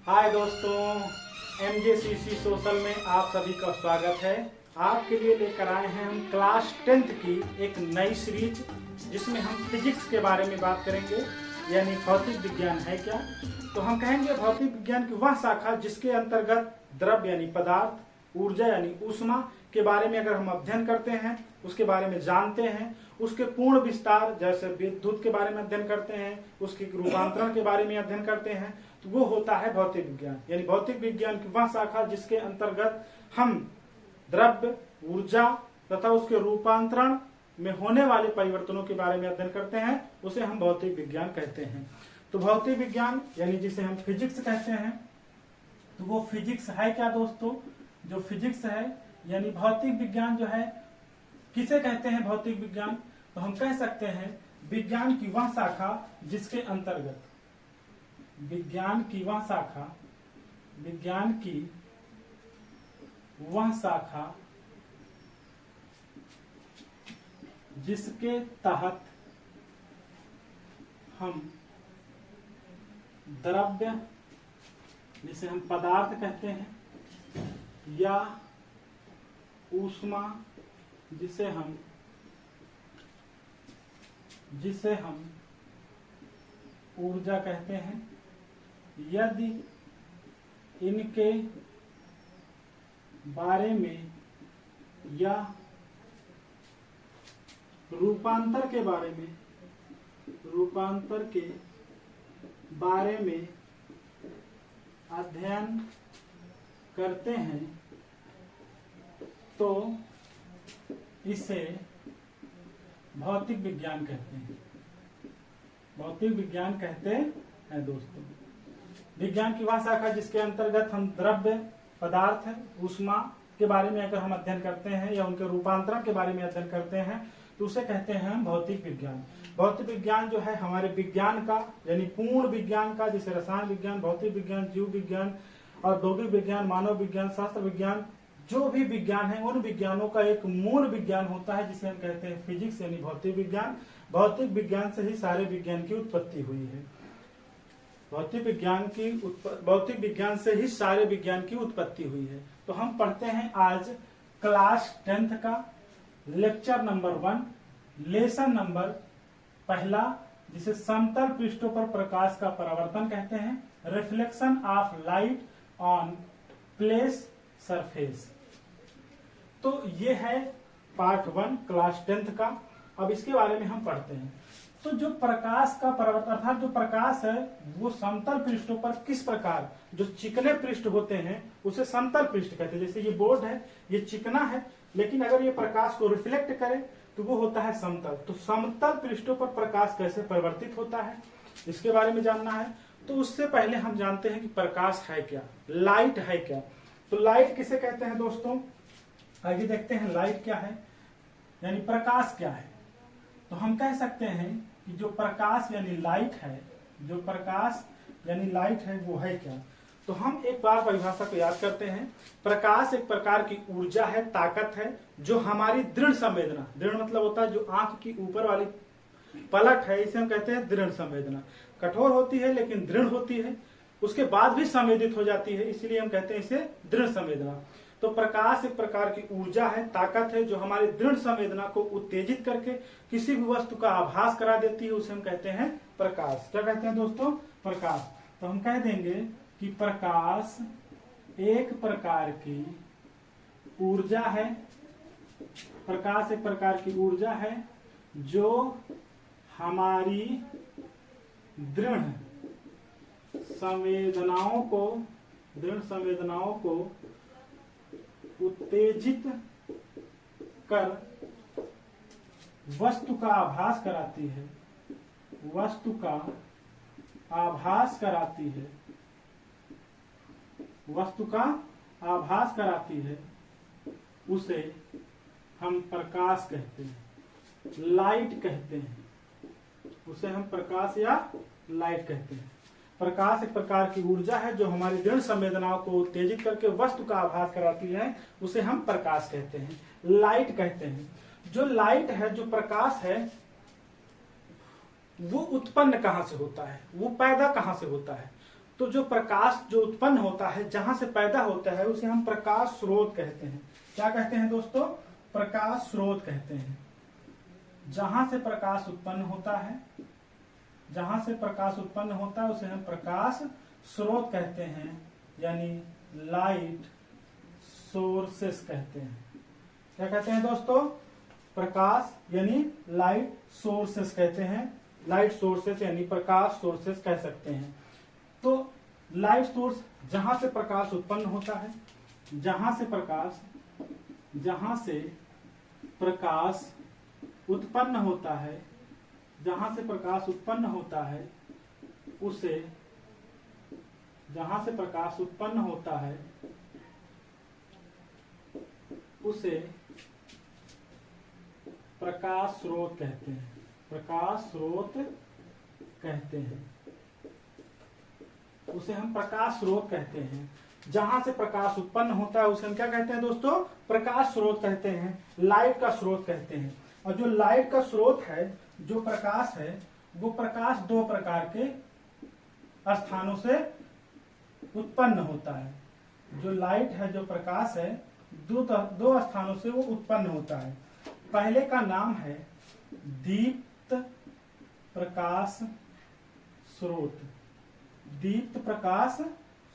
हाय दोस्तों, MJCC social में आप सभी का स्वागत है। आपके लिए लेकर आए हैं हम क्लास 10th की एक नई सीरीज, जिसमें हम फिजिक्स के बारे में बात करेंगे, यानी भौतिक विज्ञान है क्या। तो हम कहेंगे भौतिक विज्ञान की वह शाखा जिसके अंतर्गत द्रव्य यानी पदार्थ, ऊर्जा यानी ऊष्मा के बारे में अगर हम अध्ययन करते हैं, उसके बारे में जानते हैं, उसके पूर्ण विस्तार जैसे विद्युत के बारे में अध्ययन करते हैं, उसके रूपांतरण के बारे में अध्ययन करते हैं, तो वो होता है भौतिक विज्ञान। यानी भौतिक विज्ञान की वह शाखा जिसके अंतर्गत हम द्रव्य, ऊर्जा तथा उसके रूपांतरण में होने वाले परिवर्तनों के बारे में अध्ययन करते हैं, उसे हम भौतिक विज्ञान कहते हैं। तो भौतिक विज्ञान यानी जिसे हम फिजिक्स कहते हैं, तो वो फिजिक्स है क्या दोस्तों? जो फिजिक्स है यानी भौतिक विज्ञान जो है, किसे कहते हैं भौतिक विज्ञान? तो हम कह सकते हैं विज्ञान की वह शाखा जिसके अंतर्गत विज्ञान की वह शाखा जिसके तहत हम द्रव्य, जिसे हम पदार्थ कहते हैं, या ऊष्मा जिसे हम ऊर्जा कहते हैं, यदि इनके बारे में या रूपांतर के बारे में अध्ययन करते हैं, तो इसे भौतिक विज्ञान कहते हैं। भौतिक विज्ञान कहते हैं दोस्तों विज्ञान की वह शाखा जिसके अंतर्गत हम द्रव्य, पदार्थ, ऊष्मा के बारे में अगर हम अध्ययन करते हैं या उनके रूपांतरण के बारे में अध्ययन करते हैं, तो उसे कहते हैं हम भौतिक विज्ञान। भौतिक विज्ञान जो है हमारे विज्ञान का यानी पूर्ण विज्ञान का, जैसे रसायन विज्ञान, भौतिक विज्ञान, जीव विज्ञान, औद्योगिक विज्ञान, मानव विज्ञान, शास्त्र विज्ञान, जो भी विज्ञान है उन विज्ञानों का एक मूल विज्ञान होता है जिसे हम कहते हैं फिजिक्स यानी भौतिक विज्ञान। भौतिक विज्ञान से ही सारे विज्ञान की उत्पत्ति हुई है। भौतिक विज्ञान से ही सारे विज्ञान की उत्पत्ति हुई है। तो हम पढ़ते हैं आज क्लास 10th का लेक्चर नंबर 1, लेसन नंबर पहला, जिसे समतल पृष्ठों पर प्रकाश का परावर्तन कहते हैं, reflection of light on place surface. तो ये है पार्ट 1 क्लास 10th का। अब इसके बारे में हम पढ़ते हैं। तो जो प्रकाश का परावर्तन अर्थात जो प्रकाश है वो समतल पृष्ठों पर किस प्रकार, जो चिकने पृष्ठ होते हैं उसे समतल पृष्ठ कहते हैं। जैसे ये बोर्ड है, ये चिकना है, लेकिन अगर ये प्रकाश को रिफ्लेक्ट करे तो वो होता है समतल। तो समतल पृष्ठों पर प्रकाश कैसे परिवर्तित होता है, इसके बारे में जानना है। तो उससे पहले हम जानते हैं कि प्रकाश है क्या, लाइट है क्या। तो लाइट किसे कहते हैं दोस्तों? आगे देखते हैं लाइट क्या है, यानी प्रकाश क्या है। तो हम कह सकते हैं कि जो प्रकाश यानी लाइट है, जो प्रकाश यानी लाइट है वो है क्या। तो हम एक बार परिभाषा को याद करते हैं। प्रकाश एक प्रकार की ऊर्जा है, ताकत है, जो हमारी दृढ़ संवेदना, दृढ़ मतलब होता है जो आंख की ऊपर वाली पलट है, इसे हम कहते हैं दृढ़ संवेदना। कठोर होती है लेकिन दृढ़ होती है, उसके बाद भी संवेदित हो जाती है, इसलिए हम कहते हैं इसे दृढ़ संवेदना। तो प्रकाश एक प्रकार की ऊर्जा है, ताकत है, जो हमारी दृढ़ संवेदना को उत्तेजित करके किसी भी वस्तु का आभास करा देती है, उसे हम कहते हैं प्रकाश। क्या कहते हैं दोस्तों? प्रकाश। तो हम कह देंगे कि प्रकाश एक प्रकार की ऊर्जा है, प्रकाश एक प्रकार की ऊर्जा है जो हमारी दृढ़ संवेदनाओं को उत्तेजित कर वस्तु का आभास कराती है, उसे हम प्रकाश कहते हैं, लाइट कहते हैं। उसे हम प्रकाश या लाइट कहते हैं। प्रकाश एक प्रकार की ऊर्जा है जो हमारी दृढ़ संवेदनाओं को उत्तेजित करके वस्तु का आभास कराती है, उसे हम प्रकाश कहते हैं, लाइट कहते हैं। जो लाइट है, जो प्रकाश है, वो उत्पन्न कहां से होता है, वो पैदा कहां से होता है? तो तो जो प्रकाश जो उत्पन्न होता है, जहां से पैदा होता है, उसे हम प्रकाश स्रोत कहते हैं। क्या कहते हैं दोस्तों? प्रकाश स्रोत कहते हैं। जहां से प्रकाश उत्पन्न होता है, जहां से प्रकाश उत्पन्न होता है उसे हम प्रकाश स्रोत कहते हैं, यानी लाइट सोर्सेस कहते हैं। क्या कहते हैं दोस्तों? प्रकाश यानी लाइट सोर्सेस कहते हैं। लाइट सोर्सेस यानी प्रकाश सोर्सेस कह सकते हैं। तो लाइट सोर्स जहां से प्रकाश उत्पन्न होता है, जहां से प्रकाश उत्पन्न होता है, जहां से प्रकाश उत्पन्न होता है उसे, जहां से प्रकाश उत्पन्न होता है उसे प्रकाश स्रोत कहते हैं। प्रकाश स्रोत कहते हैं, उसे हम प्रकाश स्रोत कहते हैं। जहां से प्रकाश उत्पन्न होता है उसे हम क्या कहते हैं दोस्तों? प्रकाश स्रोत कहते हैं, लाइट का स्रोत कहते हैं। और जो लाइट का स्रोत है, जो प्रकाश है, वो प्रकाश दो प्रकार के स्थानों से उत्पन्न होता है। जो लाइट है, जो प्रकाश है, दो स्थानों से वो उत्पन्न होता है। पहले का नाम है दीप्त प्रकाश स्रोत। दीप्त प्रकाश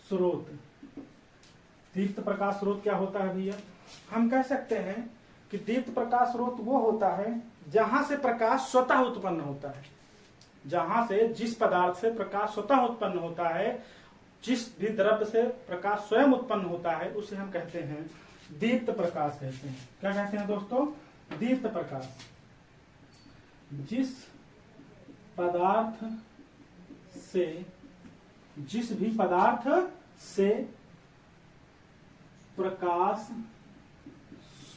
स्रोत। दीप्त प्रकाश स्रोत क्या होता है भैया? हम कह सकते हैं कि दीप्त प्रकाश स्रोत वो होता है जहां से प्रकाश स्वतः उत्पन्न होता है। जहां से, जिस पदार्थ से प्रकाश स्वतः उत्पन्न होता है, जिस भी द्रव्य से प्रकाश स्वयं उत्पन्न होता है, उसे हम कहते हैं दीप्त प्रकाश कहते हैं। क्या कहते हैं दोस्तों? दीप्त प्रकाश। जिस पदार्थ से, जिस भी पदार्थ से प्रकाश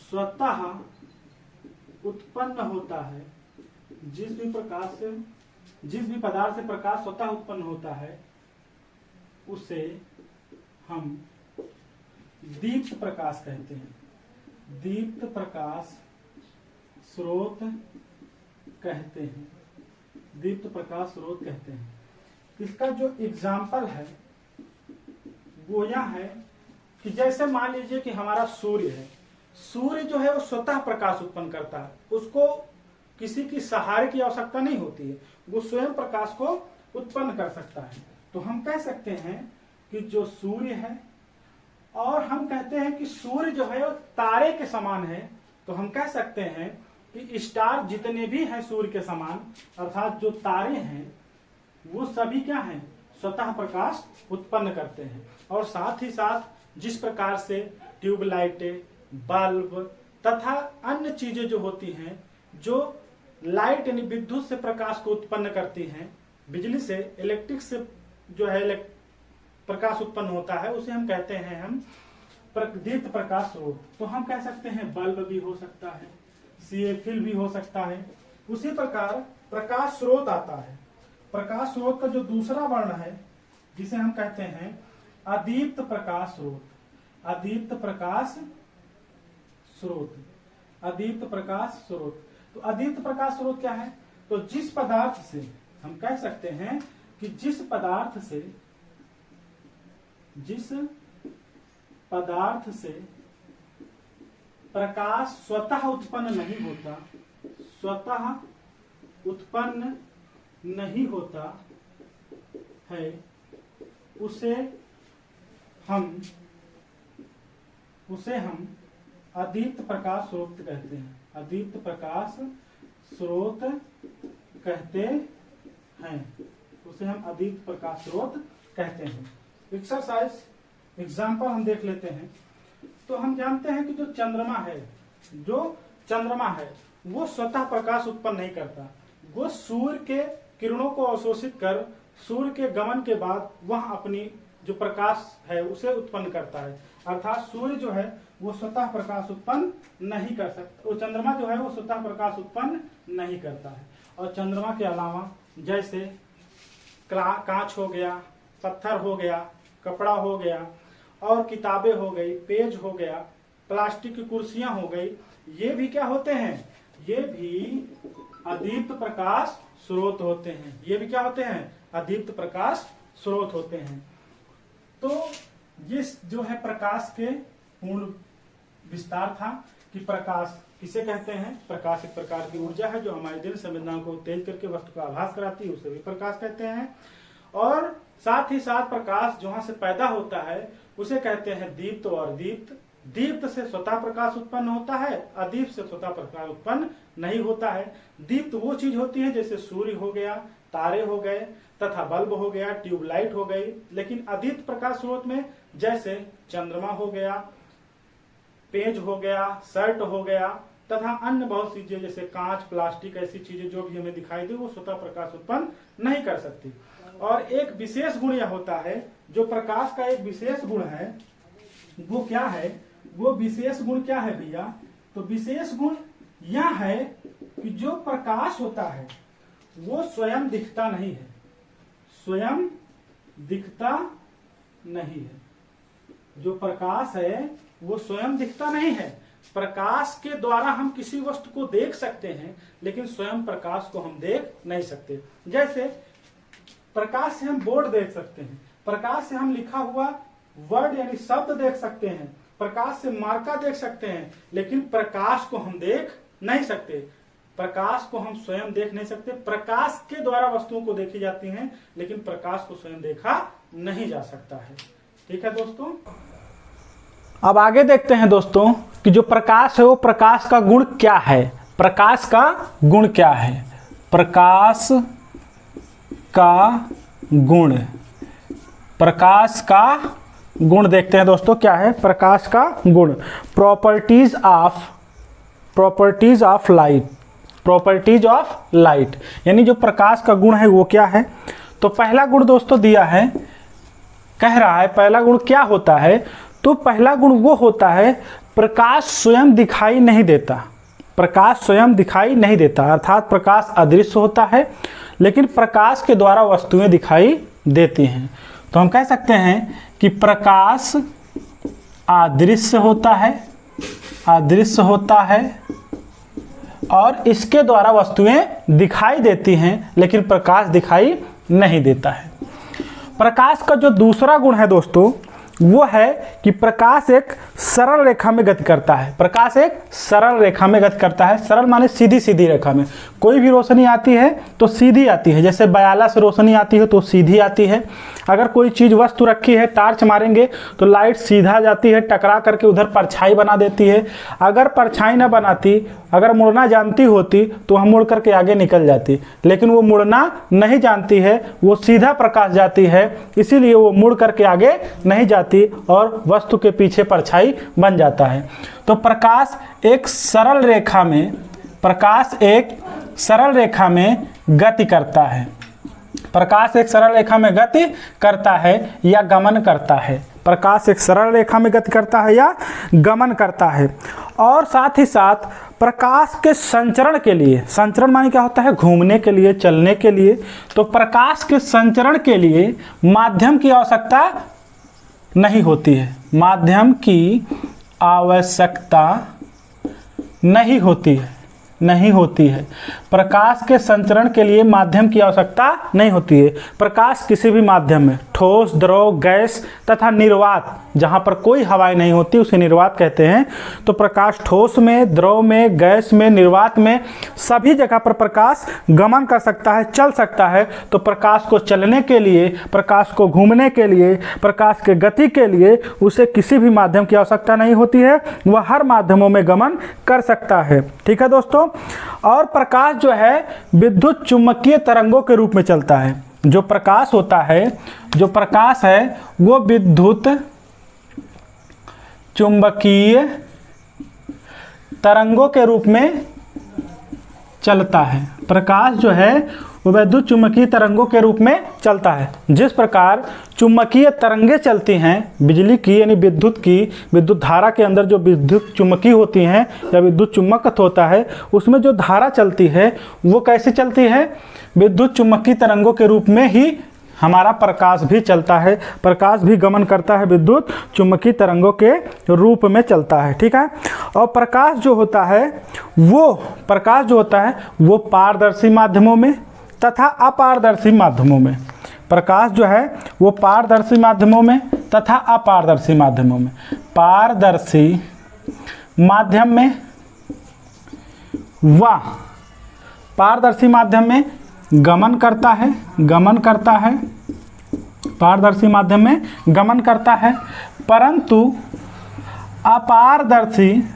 स्वतः उत्पन्न होता है, जिस भी प्रकाश से, जिस भी पदार्थ से प्रकाश स्वतः उत्पन्न होता है, उसे हम दीप्त प्रकाश कहते हैं। दीप्त प्रकाश स्रोत कहते हैं। दीप्त प्रकाश स्रोत कहते हैं। इसका जो एग्जाम्पल है वो यह है कि जैसे मान लीजिए कि हमारा सूर्य है। सूर्य जो है वो स्वतः प्रकाश उत्पन्न करता है, उसको किसी की सहारे की आवश्यकता नहीं होती है, वो स्वयं प्रकाश को उत्पन्न कर सकता है। तो हम कह सकते हैं कि जो सूर्य है, और हम कहते हैं कि सूर्य जो है वो तारे के समान है। तो हम कह सकते हैं कि स्टार जितने भी हैं सूर्य के समान, अर्थात जो तारे हैं वो सभी क्या हैं? स्वतः प्रकाश उत्पन्न करते हैं। और साथ ही साथ जिस प्रकार से ट्यूबलाइटें, बल्ब तथा अन्य चीजें जो होती हैं, जो लाइट यानी विद्युत से प्रकाश को उत्पन्न करती हैं, बिजली से, इलेक्ट्रिक से जो है प्रकाश उत्पन्न होता है, उसे हम कहते हैं हम दीप्त प्रकाश स्रोत। तो हम कह सकते हैं बल्ब भी हो सकता है, सीएफएल भी हो सकता है। उसी प्रकार प्रकाश स्रोत आता है। प्रकाश स्रोत का जो दूसरा वर्ण है, जिसे हम कहते हैं अदीप्त प्रकाश स्रोत। अदीप्त प्रकाश स्रोत। अदीप्त प्रकाश स्रोत। तो अदीप्त प्रकाश स्रोत क्या है? तो जिस पदार्थ से, हम कह सकते हैं कि जिस पदार्थ से प्रकाश स्वतः उत्पन्न नहीं होता, स्वतः उत्पन्न नहीं होता है, उसे हम अदीप्त प्रकाश स्रोत कहते हैं। अदीप्त प्रकाश स्रोत कहते हैं, उसे हम अदीप्त प्रकाश स्रोत कहते हैं। एक्सरसाइज एग्जाम्पल हम देख लेते हैं। तो हम जानते हैं कि जो चंद्रमा है वो स्वतः प्रकाश उत्पन्न नहीं करता। वो सूर्य के किरणों को अवशोषित कर सूर्य के गमन के बाद वह अपनी जो प्रकाश है उसे उत्पन्न करता है। अर्थात सूर्य जो है वो स्वतः प्रकाश उत्पन्न नहीं कर सकता। वो चंद्रमा जो है वो स्वतः प्रकाश उत्पन्न नहीं करता है। और चंद्रमा के अलावा जैसे कांच हो गया, पत्थर हो गया, कपड़ा हो गया, और किताबें हो गई, पेज हो गया, प्लास्टिक की कुर्सियां हो गई, ये भी क्या होते हैं? ये भी अदीप्त प्रकाश स्रोत होते हैं। ये भी क्या होते हैं? अदीप्त प्रकाश स्रोत होते हैं। ये जो है प्रकाश के पूर्ण विस्तार था कि प्रकाश किसे कहते हैं। प्रकाश एक प्रकार की ऊर्जा है जो हमारे दिल संवेदनाओं को तेज करके वस्तु का आभास कराती है, उसे भी प्रकाश कहते हैं। और साथ ही साथ प्रकाश जहां से पैदा होता है उसे कहते हैं दीप्त और दीप्त। दीप्त से स्वतः प्रकाश उत्पन्न होता है, अदीप्त से स्वतः प्रकाश उत्पन्न नहीं होता है। दीप्त वो चीज होती है जैसे सूर्य हो गया, तारे हो गए तथा बल्ब हो गया, ट्यूबलाइट हो गई। लेकिन अदीप्त प्रकाश स्रोत में जैसे चंद्रमा हो गया, पेज हो गया, शर्ट हो गया तथा अन्य बहुत सी चीजें जैसे कांच, प्लास्टिक, ऐसी चीजें जो भी हमें दिखाई दे वो स्वतः प्रकाश उत्पन्न नहीं कर सकती। और एक विशेष गुण यह होता है, जो प्रकाश का एक विशेष गुण है वो क्या है, वो विशेष गुण क्या है भैया, तो विशेष गुण यह है कि जो प्रकाश होता है वो स्वयं दिखता नहीं है, स्वयं दिखता नहीं है। जो प्रकाश है वो स्वयं दिखता नहीं है। प्रकाश के द्वारा हम किसी वस्तु को देख सकते हैं लेकिन स्वयं प्रकाश को हम देख नहीं सकते। जैसे प्रकाश से हम बोर्ड देख सकते हैं, प्रकाश से हम लिखा हुआ वर्ड यानी शब्द देख सकते हैं, प्रकाश से मार्का देख सकते हैं, लेकिन प्रकाश को हम देख नहीं सकते। प्रकाश को हम स्वयं देख नहीं सकते। प्रकाश के द्वारा वस्तुओं को देखी जाती हैं लेकिन प्रकाश को स्वयं देखा नहीं जा सकता है। ठीक है दोस्तों, अब आगे देखते हैं दोस्तों कि जो प्रकाश है वो प्रकाश का गुण क्या है। प्रकाश का गुण क्या है, प्रकाश का गुण, प्रकाश का गुण देखते हैं दोस्तों क्या है प्रकाश का गुण। Properties of light, properties of light यानी जो प्रकाश का गुण है वो क्या है। तो पहला गुण दोस्तों दिया है, कह रहा है पहला गुण क्या होता है, तो पहला गुण वो होता है प्रकाश स्वयं दिखाई नहीं देता। प्रकाश स्वयं दिखाई नहीं देता अर्थात प्रकाश अदृश्य होता है लेकिन प्रकाश के द्वारा वस्तुएं दिखाई देती हैं। तो हम कह सकते हैं कि प्रकाश अदृश्य होता है, अदृश्य होता है और इसके द्वारा वस्तुएं दिखाई देती हैं लेकिन प्रकाश दिखाई नहीं देता है। प्रकाश का जो दूसरा गुण है दोस्तों वो है कि प्रकाश एक सरल रेखा में गति करता है। प्रकाश एक सरल रेखा में गति करता है। सरल माने सीधी सीधी रेखा में। कोई भी रोशनी आती है तो सीधी आती है, जैसे बयाला से रोशनी आती है तो सीधी आती है। अगर कोई चीज़ वस्तु रखी है, टार्च मारेंगे तो लाइट सीधा जाती है, टकरा करके उधर परछाई बना देती है। अगर परछाई न बनाती, अगर मुड़ना जानती होती तो हम मुड़ करके आगे निकल जाती, लेकिन वो मुड़ना नहीं जानती है, वो सीधा प्रकाश जाती है, इसीलिए वो मुड़ करके आगे नहीं जाती और वस्तु के पीछे परछाई बन जाता है। तो प्रकाश एक सरल रेखा में, प्रकाश एक सरल रेखा में गति करता है। प्रकाश एक सरल रेखा में गति करता है या गमन करता है। प्रकाश एक सरल रेखा में गति करता है या गमन करता है। और साथ ही साथ प्रकाश के संचरण के लिए, संचरण माने क्या होता है, घूमने के लिए, चलने के लिए। तो प्रकाश के संचरण के लिए माध्यम की आवश्यकता नहीं होती है, माध्यम की आवश्यकता नहीं होती है, नहीं होती है। प्रकाश के संचरण के लिए माध्यम की आवश्यकता नहीं होती है। प्रकाश किसी भी माध्यम में, ठोस, द्रव, गैस तथा निर्वात, जहाँ पर कोई हवाएं नहीं होती उसे निर्वात कहते हैं। तो प्रकाश ठोस में, द्रव में, गैस में, निर्वात में सभी जगह पर प्रकाश गमन कर सकता है, चल सकता है। तो प्रकाश को चलने के लिए, प्रकाश को घूमने के लिए, प्रकाश के गति के लिए उसे किसी भी माध्यम की आवश्यकता नहीं होती है, वह हर माध्यमों में गमन कर सकता है। ठीक है दोस्तों। और प्रकाश जो है विद्युत चुम्बकीय तरंगों के रूप में चलता है। जो प्रकाश होता है, जो प्रकाश है वो विद्युत चुम्बकीय तरंगों के रूप में चलता है। प्रकाश जो है वो विद्युत चुम्बकीय तरंगों के रूप में चलता है। जिस प्रकार चुम्बकीय तरंगें चलती हैं बिजली की यानी विद्युत की, विद्युत धारा के अंदर जो विद्युत चुम्बकीय होती हैं या विद्युत चुम्बक होता है उसमें जो धारा चलती है वो कैसे चलती है, विद्युत चुम्बकीय तरंगों के रूप में ही हमारा प्रकाश भी चलता है। प्रकाश भी गमन करता है, विद्युत चुम्बकीय तरंगों के रूप में चलता है। ठीक है। और प्रकाश जो होता है वो, प्रकाश जो होता है वो पारदर्शी माध्यमों में तथा अपारदर्शी माध्यमों में, प्रकाश जो है वो पारदर्शी माध्यमों में तथा अपारदर्शी माध्यमों में। पारदर्शी माध्यम में व पारदर्शी माध्यम में गमन करता है, पारदर्शी माध्यम में गमन करता है, परंतु अपारदर्शी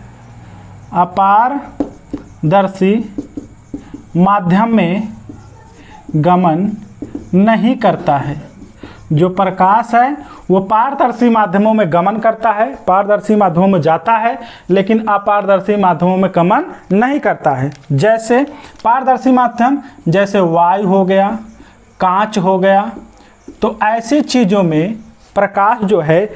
माध्यम में गमन नहीं करता है। जो प्रकाश है वो पारदर्शी माध्यमों में गमन करता है, पारदर्शी माध्यमों में जाता है, लेकिन अपारदर्शी माध्यमों में गमन नहीं करता है। जैसे पारदर्शी माध्यम, जैसे वायु हो गया, कांच हो गया, तो ऐसी चीज़ों में प्रकाश जो है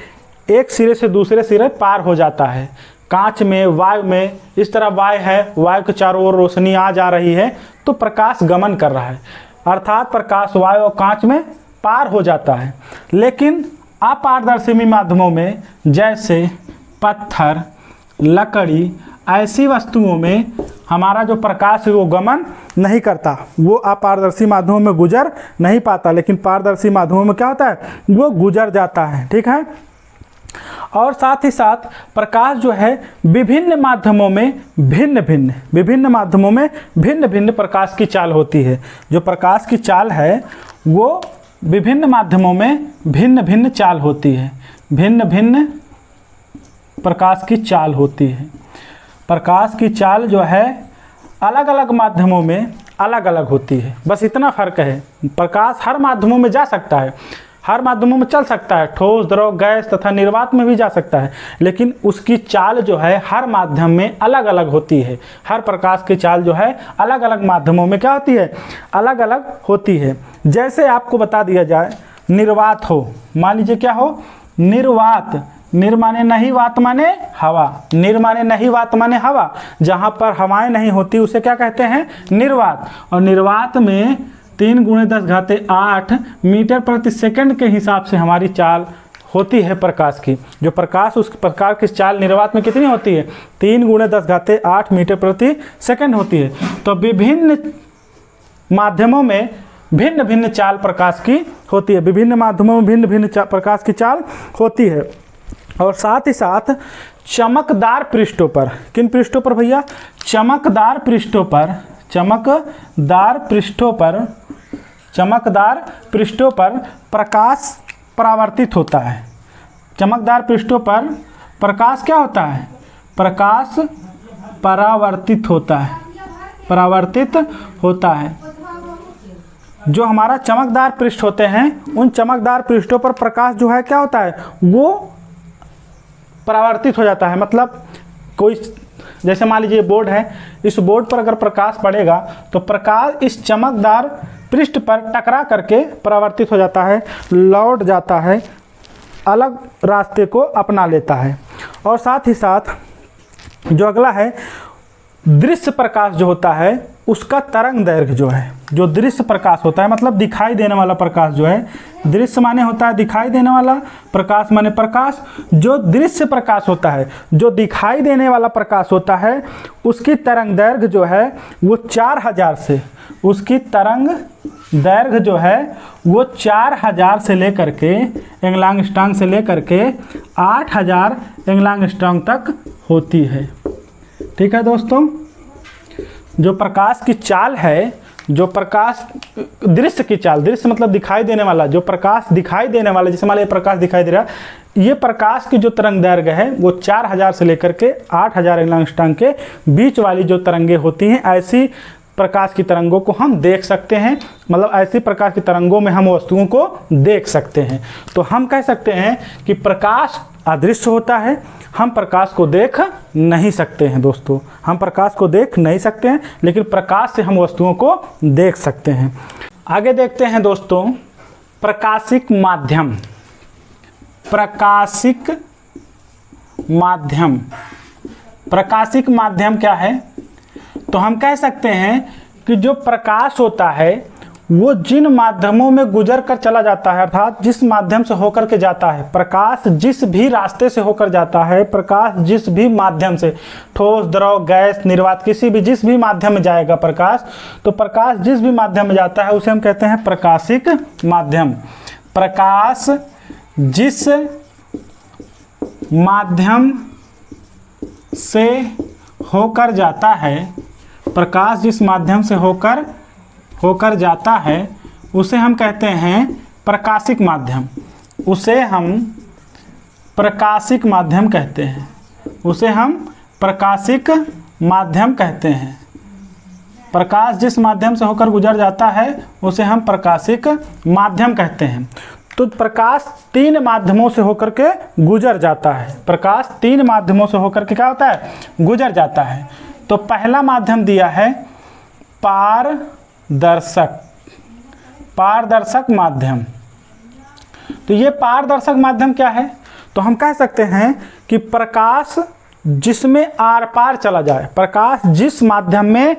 एक सिरे से दूसरे सिरे पार हो जाता है। कांच में, वायु में, इस तरह वायु है, वायु के चारों ओर रोशनी आ जा रही है तो प्रकाश गमन कर रहा है, अर्थात प्रकाश वायु और कांच में पार हो जाता है। लेकिन अपारदर्शी माध्यमों में जैसे पत्थर, लकड़ी, ऐसी वस्तुओं में हमारा जो प्रकाश है वो गमन नहीं करता, वो अपारदर्शी माध्यमों में गुजर नहीं पाता, लेकिन पारदर्शी माध्यमों में क्या होता है, वो गुजर जाता है। ठीक है। और साथ ही साथ प्रकाश जो है विभिन्न माध्यमों में भिन्न प्रकाश की चाल होती है। जो प्रकाश की चाल है वो विभिन्न माध्यमों में भिन्न चाल होती है, भिन्न प्रकाश की चाल होती है। प्रकाश की चाल जो है अलग अलग माध्यमों में अलग अलग होती है, बस इतना फ़र्क है। प्रकाश हर माध्यमों में जा सकता है, हर माध्यमों में चल सकता है, ठोस, द्रव, गैस तथा निर्वात में भी जा सकता है, लेकिन उसकी चाल जो है हर माध्यम में अलग अलग होती है। हर प्रकाश की चाल जो है अलग अलग माध्यमों में क्या होती है, अलग अलग होती है। जैसे आपको बता दिया जाए, निर्वात हो, मान लीजिए क्या हो, निर्वात, निर माने नहीं, वात माने हवा, निर माने नहीं, वात माने हवा, जहाँ पर हवाएं नहीं होती उसे क्या कहते हैं, निर्वात। और निर्वात में 3 × 10⁸ मीटर प्रति सेकंड के हिसाब से हमारी चाल होती है प्रकाश की। जो प्रकाश, उस प्रकार की चाल निर्वात में कितनी होती है, 3 × 10⁸ मीटर प्रति सेकंड होती है। तो विभिन्न माध्यमों में भिन्न चाल प्रकाश की होती है, विभिन्न माध्यमों में भिन्न प्रकाश की चाल होती है। और साथ ही साथ चमकदार पृष्ठों पर, किन पृष्ठों पर भैया, चमकदार पृष्ठों पर प्रकाश परावर्तित होता है। चमकदार पृष्ठों पर प्रकाश क्या होता है, प्रकाश परावर्तित होता है। जो हमारा चमकदार पृष्ठ होते हैं, उन चमकदार पृष्ठों पर प्रकाश जो है क्या होता है, वो परावर्तित हो जाता है। मतलब कोई, जैसे मान लीजिए बोर्ड है, इस बोर्ड पर अगर प्रकाश पड़ेगा तो प्रकाश इस चमकदार पृष्ठ पर टकरा करके परावर्तित हो जाता है, लौट जाता है, अलग रास्ते को अपना लेता है। और साथ ही साथ जो अगला है, दृश्य प्रकाश जो होता है उसका तरंग दैर्घ्य जो है, जो दृश्य प्रकाश होता है, मतलब दिखाई देने वाला प्रकाश जो है, दृश्य माने होता है दिखाई देने वाला, प्रकाश माने प्रकाश। जो दृश्य प्रकाश होता है, जो दिखाई देने वाला प्रकाश होता है, उसकी तरंग दैर्घ्य जो है वो 4000 से, उसकी तरंग दैर्घ्य जो है वो 4000 से लेकर के एंगस्ट्रॉम से लेकर के 8000 एंगस्ट्रॉम तक होती है। ठीक है दोस्तों। जो प्रकाश की चाल है, जो प्रकाश दृश्य की चाल, दृश्य मतलब दिखाई देने वाला, जो प्रकाश दिखाई देने वाला, जैसे मान लीजिए प्रकाश दिखाई दे रहा है, ये प्रकाश की जो तरंग दैर्घ्य है वो 4000 से लेकर के 8000 एंगस्ट्रॉम के बीच वाली जो तरंगे होती हैं, ऐसी प्रकाश की तरंगों को हम देख सकते हैं। मतलब ऐसी प्रकाश की तरंगों में हम वस्तुओं को देख सकते हैं। तो हम कह सकते हैं कि प्रकाश अदृश्य होता है, हम प्रकाश को देख नहीं सकते हैं दोस्तों, हम प्रकाश को देख नहीं सकते हैं, लेकिन प्रकाश से हम वस्तुओं को देख सकते हैं। आगे देखते हैं दोस्तों, प्रकाशिक माध्यम। प्रकाशिक माध्यम क्या है? तो हम कह सकते हैं कि जो प्रकाश होता है वो जिन माध्यमों में गुजर कर चला जाता है, अर्थात जिस माध्यम से होकर के जाता है, प्रकाश जिस भी रास्ते से होकर जाता है, प्रकाश जिस भी माध्यम से, ठोस, द्रव, गैस, निर्वात, किसी भी जिस भी माध्यम में जाएगा प्रकाश, तो प्रकाश जिस भी माध्यम में जाता है उसे हम कहते हैं प्रकाशिक माध्यम। प्रकाश जिस माध्यम से होकर जाता है, प्रकाश जिस माध्यम से होकर जाता है उसे हम कहते हैं प्रकाशिक माध्यम। उसे हम प्रकाशिक माध्यम कहते हैं। उसे हम प्रकाशिक माध्यम कहते हैं। प्रकाश जिस माध्यम से होकर गुजर जाता है उसे हम प्रकाशिक माध्यम कहते हैं। तो प्रकाश 3 माध्यमों से होकर के गुजर जाता है। प्रकाश 3 माध्यमों से होकर के क्या होता है, गुजर जाता है। तो पहला माध्यम दिया है पारदर्शक, पारदर्शक माध्यम। तो ये पारदर्शक माध्यम क्या है, तो हम कह सकते हैं कि प्रकाश जिसमें आर पार चला जाए, प्रकाश जिस माध्यम में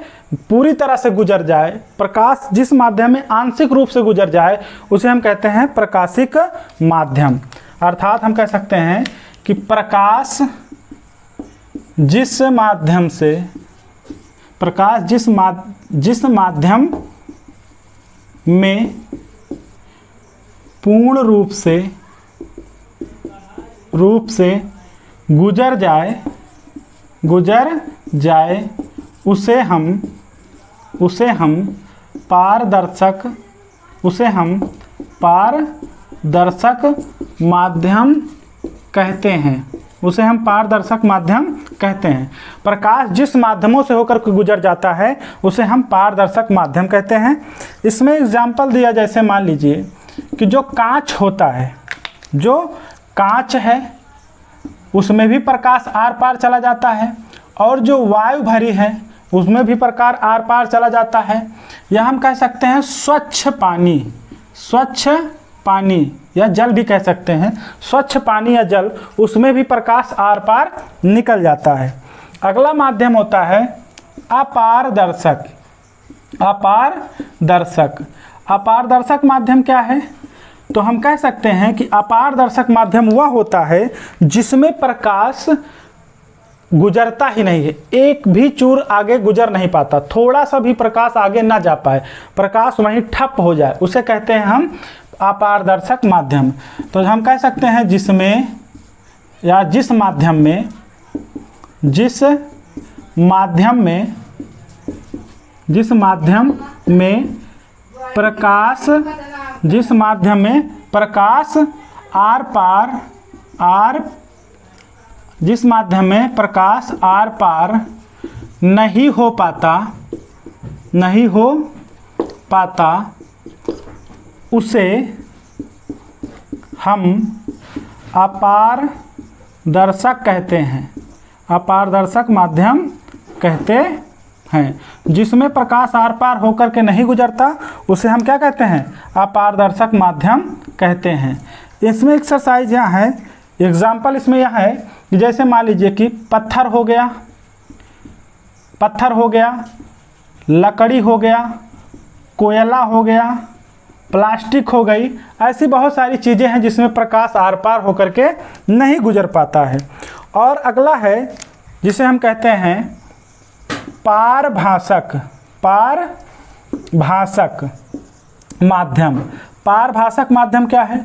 पूरी तरह से गुजर जाए, प्रकाश जिस माध्यम में आंशिक रूप से गुजर जाए उसे हम कहते हैं प्रकाशिक माध्यम। अर्थात हम कह सकते हैं कि प्रकाश जिस माध्यम से, प्रकाश जिस माध्यम में पूर्ण रूप से गुजर जाए उसे हम पारदर्शक माध्यम कहते हैं। उसे हम पारदर्शक माध्यम कहते हैं। प्रकाश जिस माध्यमों से होकर गुजर जाता है उसे हम पारदर्शक माध्यम कहते हैं। इसमें एग्जाम्पल दिया, जैसे मान लीजिए कि जो कांच होता है, जो कांच है उसमें भी प्रकाश आर पार चला जाता है, और जो वायु भरी है उसमें भी प्रकाश आर पार चला जाता है। या हम कह सकते हैं स्वच्छ पानी या जल भी कह सकते हैं। स्वच्छ पानी या जल, उसमें भी प्रकाश आर पार निकल जाता है। अगला माध्यम होता है अपारदर्शक। अपारदर्शक माध्यम क्या है, तो हम कह सकते हैं कि अपारदर्शक माध्यम वह होता है जिसमें प्रकाश गुजरता ही नहीं है, एक भी चूर आगे गुजर नहीं पाता, थोड़ा सा भी प्रकाश आगे ना जा पाए, प्रकाश वहीं ठप हो जाए, उसे कहते हैं हम अपारदर्शक माध्यम। तो हम कह सकते हैं जिसमें या जिस माध्यम में प्रकाश आर पार नहीं हो पाता उसे हम अपारदर्शक कहते हैं। अपारदर्शक माध्यम कहते हैं। जिसमें प्रकाश आर पार होकर के नहीं गुजरता उसे हम क्या कहते हैं, अपारदर्शक माध्यम कहते हैं। इसमें एक्सरसाइज यहाँ है, एग्जाम्पल इसमें यह है कि जैसे मान लीजिए कि पत्थर हो गया, लकड़ी हो गया, कोयला हो गया, प्लास्टिक हो गई, ऐसी बहुत सारी चीज़ें हैं जिसमें प्रकाश आर पार होकर के नहीं गुजर पाता है। और अगला है जिसे हम कहते हैं पारभाषक माध्यम। पारभाषक माध्यम क्या है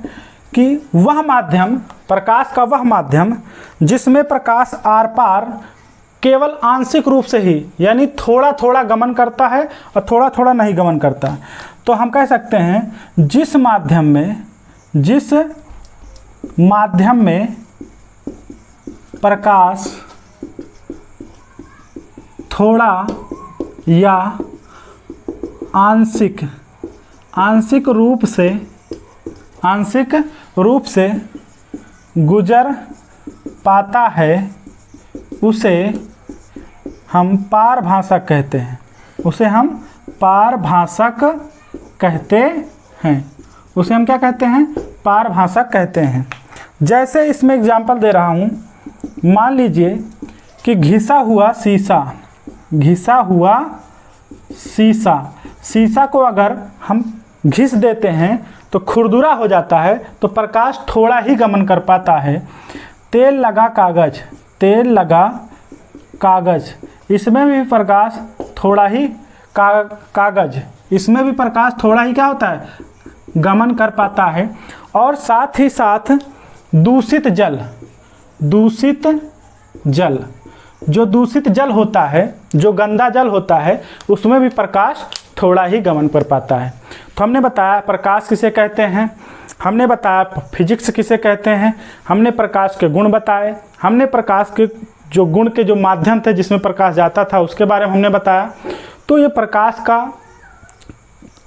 कि वह माध्यम, प्रकाश का वह माध्यम जिसमें प्रकाश आर पार केवल आंशिक रूप से ही, यानी थोड़ा थोड़ा गमन करता है और थोड़ा थोड़ा नहीं गमन करता। तो हम कह सकते हैं जिस माध्यम में प्रकाश थोड़ा या आंशिक रूप से गुजर पाता है उसे हम पारभाषक कहते हैं। उसे हम पारभाषक कहते हैं। उसे हम क्या कहते हैं, पारभाषक कहते हैं। जैसे इसमें एग्जाम्पल दे रहा हूँ, मान लीजिए कि घिसा हुआ शीशा को अगर हम घिस देते हैं तो खुरदुरा हो जाता है, तो प्रकाश थोड़ा ही गमन कर पाता है। तेल लगा कागज, इसमें भी प्रकाश थोड़ा ही कागज, इसमें भी प्रकाश थोड़ा ही क्या होता है, गमन कर पाता है। और साथ ही साथ दूषित दूषित जल, जो दूषित जल होता है, जो गंदा जल होता है, उसमें भी प्रकाश थोड़ा ही गमन कर पाता है। तो हमने बताया प्रकाश किसे कहते हैं, हमने बताया फिजिक्स किसे कहते हैं, हमने प्रकाश के गुण बताए, हमने प्रकाश के जो गुण के जो माध्यम थे जिसमें प्रकाश जाता था उसके बारे में हमने बताया। तो ये प्रकाश का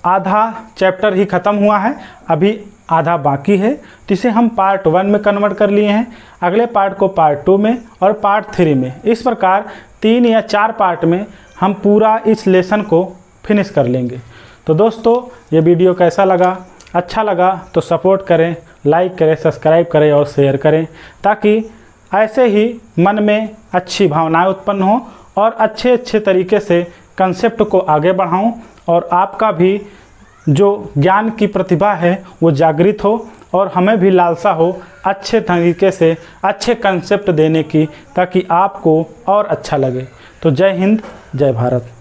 आधा चैप्टर ही ख़त्म हुआ है, अभी आधा बाकी है, जिसे हम पार्ट 1 में कन्वर्ट कर लिए हैं, अगले पार्ट को पार्ट 2 में और पार्ट 3 में। इस प्रकार 3 या 4 पार्ट में हम पूरा इस लेसन को फिनिश कर लेंगे। तो दोस्तों ये वीडियो कैसा लगा, अच्छा लगा तो सपोर्ट करें, लाइक करें, सब्सक्राइब करें और शेयर करें, ताकि ऐसे ही मन में अच्छी भावनाएं उत्पन्न हो और अच्छे अच्छे तरीके से कंसेप्ट को आगे बढ़ाऊं और आपका भी जो ज्ञान की प्रतिभा है वो जागृत हो और हमें भी लालसा हो अच्छे तरीके से अच्छे कंसेप्ट देने की, ताकि आपको और अच्छा लगे। तो जय हिंद, जय भारत।